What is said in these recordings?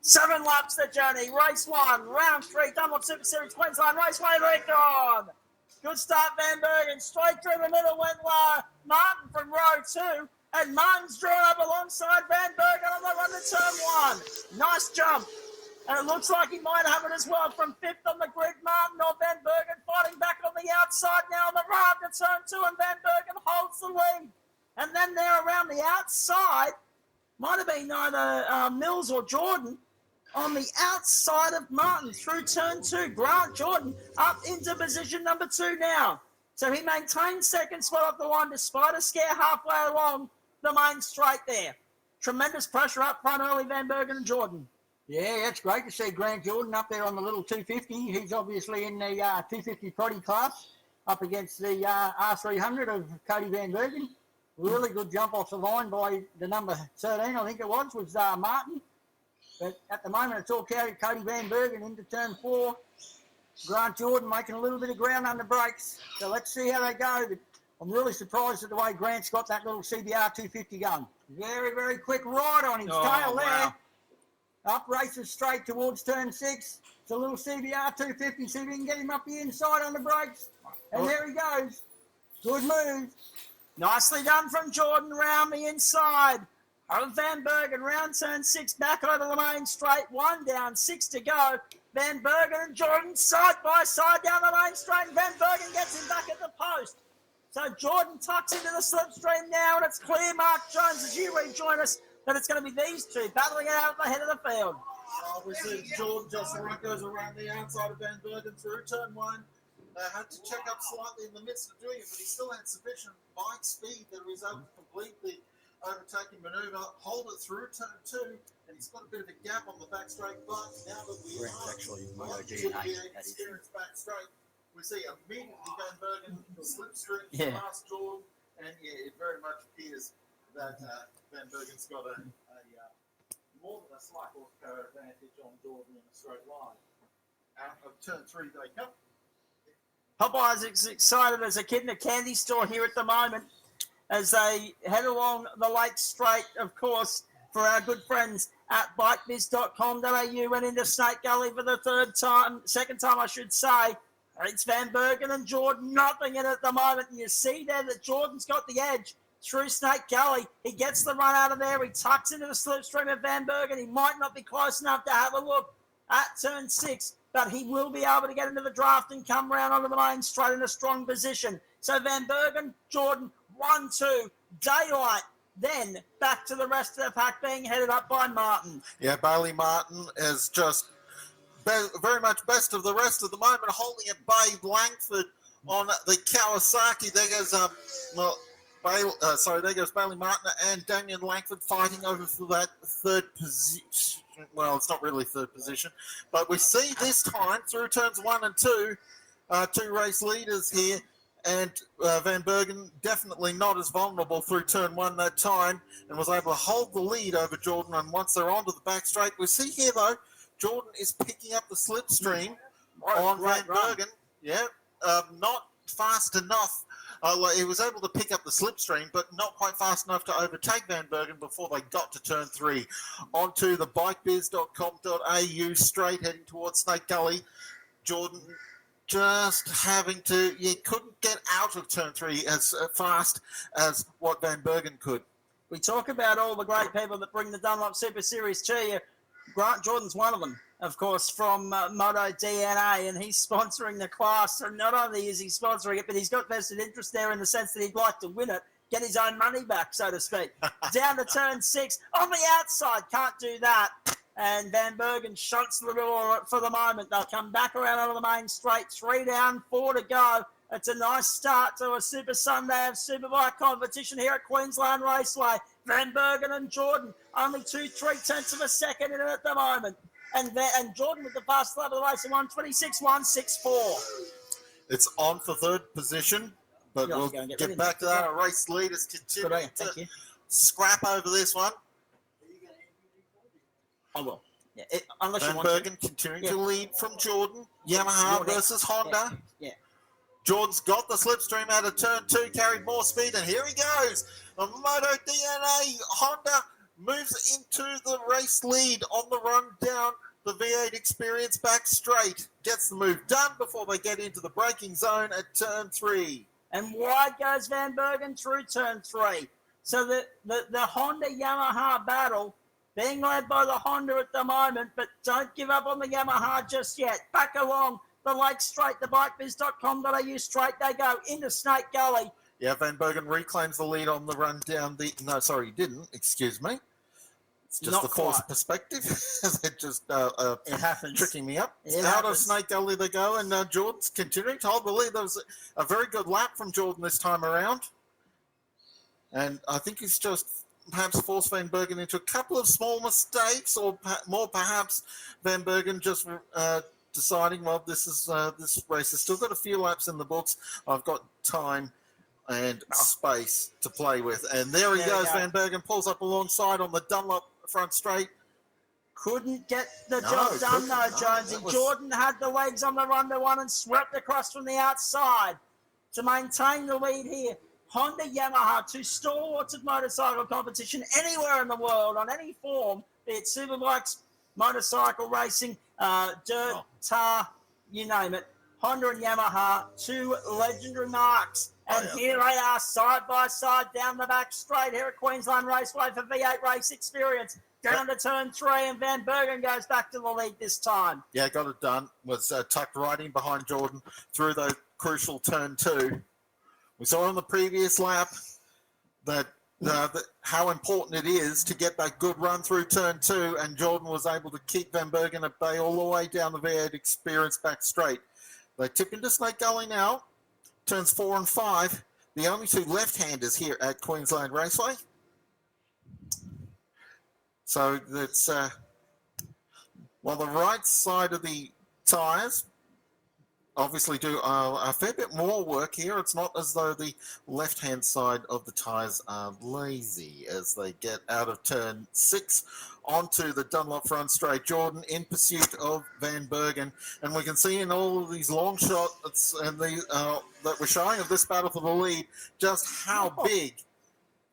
7 laps the journey. Race 1, round 3, Dunlop Super Series Queensland Raceway record. Good start, Van Bergen. Straight through the middle went Martin from row 2. And Martin's drawn up alongside Van Bergen on the run to turn 1. Nice jump. And it looks like he might have it as well from 5th on the grid. Martin or Van Bergen fighting back on the outside now on the run to turn 2. And Van Bergen holds the lead. And then there around the outside, might have been either Mills or Jordan, on the outside of Martin through turn 2. Grant Jordan up into position number 2 now. So he maintains second spot off the line despite a scare halfway along the main straight there. Tremendous pressure up front early, Van Bergen and Jordan. Yeah, it's great to see Grant Jordan up there on the little 250. He's obviously in the 250 Proddy class up against the R300 of Cody Van Bergen. Really good jump off the line by the number 13, I think it was Martin. But at the moment, it's all carried Cody Van Bergen into turn 4. Grant Jordan making a little bit of ground under brakes. So let's see how they go. But I'm really surprised at the way Grant's got that little CBR 250 going. Very, very quick ride on his tail there. Wow. Up races straight towards turn 6. It's a little CBR 250. See if we can get him up the inside on the brakes. And there he goes. Good move. Nicely done from Jordan round the inside. Van Bergen round turn 6 back over the main straight. 1 down, 6 to go. Van Bergen and Jordan side by side down the main straight. Van Bergen gets him back at the post. So Jordan tucks into the slipstream now, and it's clear, Mark Jones, as you rejoin us, that it's going to be these two battling it out at the head of the field. We see Jordan just goes around the outside of Van Bergen through turn 1. Had to check up slightly in the midst of doing it, but he still had sufficient bike speed that he was able to complete the overtaking manoeuvre, hold it through turn 2, and he's got a bit of a gap on the back straight. But now that we actually motoDNA experience back straight, we see immediately Van Bergen slipstream past Jordan, and it very much appears that Van Bergen's got a more than a slight horsepower advantage on Jordan in a straight line. Out of turn 3 they come. Popeyes is excited as a kid in a candy store here at the moment as they head along the Lake Straight, of course, for our good friends at bikebiz.com.au and into Snake Gully for the second time, I should say. It's Van Bergen and Jordan, nothing in it at the moment. And you see there that Jordan's got the edge through Snake Gully. He gets the run out of there. He tucks into the slipstream of Van Bergen. He might not be close enough to have a look at turn 6, but he will be able to get into the draft and come round onto the main straight in a strong position. So Van Bergen, Jordan, 1-2, daylight. Then back to the rest of the pack being headed up by Martin. Yeah, Bailey Martin is just very much best of the rest of the moment, holding at bay. Langford on the Kawasaki. There goes there goes Bailey Martin and Damien Langford fighting over for that third position. Well, it's not really third position, but we see this time through turns 1 and 2, 2 race leaders here. And Van Bergen definitely not as vulnerable through turn 1 that time and was able to hold the lead over Jordan. And once they're onto the back straight, we see here, though, Jordan is picking up the slipstream on Van Bergen. Yeah, not fast enough. He was able to pick up the slipstream, but not quite fast enough to overtake Van Bergen before they got to turn 3. Onto the bikebiz.com.au straight heading towards Snake Gully. Jordan just having to, couldn't get out of turn 3 as fast as what Van Bergen could. We talk about all the great people that bring the Dunlop Super Series to you. Grant Jordan's one of them, of course, from motoDNA, and he's sponsoring the class. So not only is he sponsoring it, but he's got vested interest there in the sense that he'd like to win it, get his own money back, so to speak. Down to turn 6, on the outside, can't do that. And Van Bergen shunts the middle for the moment. They'll come back around onto the main straight. 3 down, 4 to go. It's a nice start to a Super Sunday of Superbike competition here at Queensland Raceway. Van Bergen and Jordan, only 2/3 of a second in it at the moment. And Jordan with the fast lap of the race at 1:26.164. It's on for third position, but we'll get back to that. Our race leaders continue to scrap over this one. I will. Yeah, Van Bergen continuing to lead from Jordan. Yamaha versus Honda. Yeah. Jordan's got the slipstream out of turn 2, carried more speed, and here he goes. The motoDNA Honda moves into the race lead on the run down the V8 Experience back straight. Gets the move done before they get into the braking zone at turn 3. And wide goes Van Bergen through turn 3. So the Honda-Yamaha battle being led by the Honda at the moment, but don't give up on the Yamaha just yet. Back along the lake straight, the bikebiz.com.au straight they go into Snake Gully. Yeah, Van Bergen reclaims the lead on the run down the... No, sorry, he didn't. Excuse me. It's just Not the false quite. perspective. It just It happens. tricking me up. It Out of happens. Snake Gully they go, and Jordan's continuing to hold the lead. There was a very good lap from Jordan this time around. And I think he's just perhaps forced Van Bergen into a couple of small mistakes, or more perhaps Van Bergen just deciding, well, this race has still got a few laps in the books. I've got time and space to play with. And there he goes. Van Bergen pulls up alongside on the Dunlop front straight. Couldn't get the job done though, Jonesy. Jordan had the legs on the run to one and swept across from the outside to maintain the lead here. Honda Yamaha, two stalwarts of motorcycle competition anywhere in the world on any form, be it superbikes, motorcycle racing, dirt, tar, you name it. Honda and Yamaha, two legendary marks. And here they are side by side down the back straight here at Queensland Raceway for V8 Race Experience. Down to turn 3, and Van Bergen goes back to the lead this time. Yeah, got it done. Was tucked right in behind Jordan through the crucial turn 2. We saw on the previous lap that how important it is to get that good run through turn 2, and Jordan was able to keep Van Bergen at bay all the way down the V8 Experience back straight. They tip into Snake Gully now, turns 4 and 5, the only two left-handers here at Queensland Raceway. So that's, well, the right side of the tyres obviously do a fair bit more work here. It's not as though the left-hand side of the tyres are lazy as they get out of turn 6 onto the Dunlop front straight. Jordan in pursuit of Van Bergen, and we can see in all of these long shots and that we're showing of this battle for the lead just how big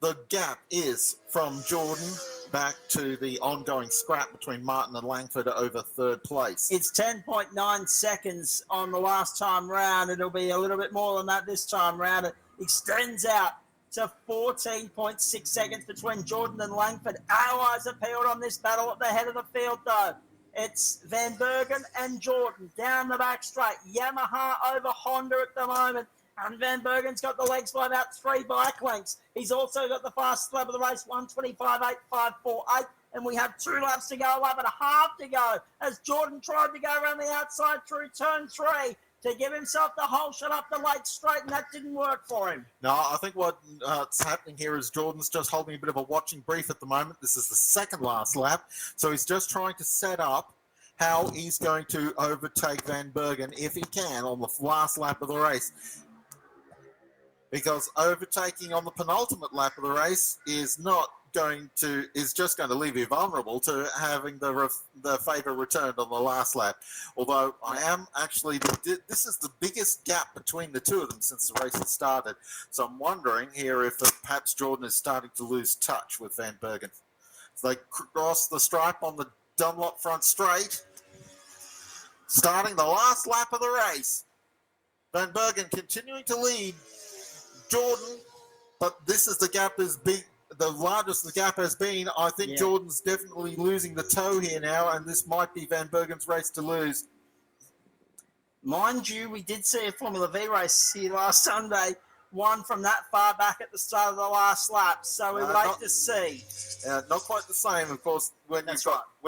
the gap is from Jordan back to the ongoing scrap between Martin and Langford over third place. It's 10.9 seconds on the last time round. It'll be a little bit more than that this time round. It extends out to 14.6 seconds between Jordan and Langford. Our eyes are peeled on this battle at the head of the field, though. It's Van Bergen and Jordan down the back straight. Yamaha over Honda at the moment. And Van Bergen's got the legs by about 3 bike lengths. He's also got the fastest lap of the race, 1:25.8548. And we have 2 laps to go, a lap and a half to go, as Jordan tried to go around the outside through turn 3 to give himself the whole shot up the lake straight, and that didn't work for him. No, I think what's happening here is Jordan's just holding a bit of a watching brief at the moment. This is the second last lap, so he's just trying to set up how he's going to overtake Van Bergen, if he can, on the last lap of the race. Because overtaking on the penultimate lap of the race is just going to leave you vulnerable to having the favour returned on the last lap. Although I am actually, this is the biggest gap between the two of them since the race has started. So I'm wondering here if perhaps Jordan is starting to lose touch with Van Bergen. So they cross the stripe on the Dunlop front straight, starting the last lap of the race. Van Bergen continuing to lead Jordan, but this is the gap as big, the largest the gap has been. I think Jordan's definitely losing the toe here now, and this might be Van Bergen's race to lose. Mind you, we did see a Formula V race here last Sunday, one from that far back at the start of the last lap, so we wait to see. Not quite the same, of course, when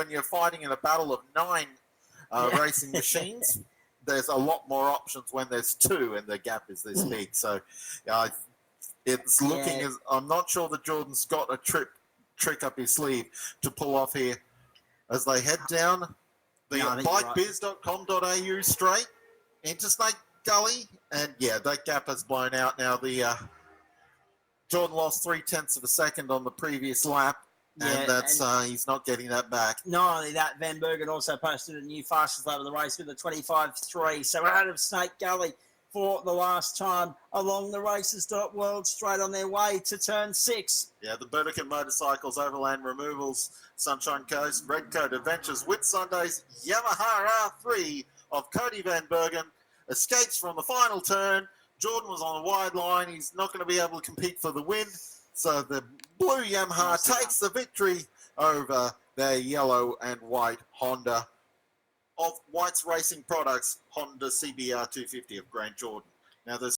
you're fighting in a battle of 9 racing machines. There's a lot more options when there's 2 and the gap is this big. So it's looking as I'm not sure that Jordan's got a trick up his sleeve to pull off here as they head down the bikebiz.com.au straight into Snake Gully. And that gap has blown out now. Jordan lost 0.3 of a second on the previous lap. And that's he's not getting that back. Not only that, Van Bergen also posted a new fastest lap of the race with a 25.3. So we're out of Snake Gully. for the last time along the Racers World Straight on their way to turn 6. Yeah, the Bergen Motorcycles, Overland Removals, Sunshine Coast, Redcoat Adventures, Whit Sundays, Yamaha R3 of Cody Van Bergen escapes from the final turn. Jordan was on a wide line. He's not going to be able to compete for the win. So the blue Yamaha takes the victory over their yellow and white Honda of White's Racing Products, Honda CBR 250 of Grant Jordan. Now there's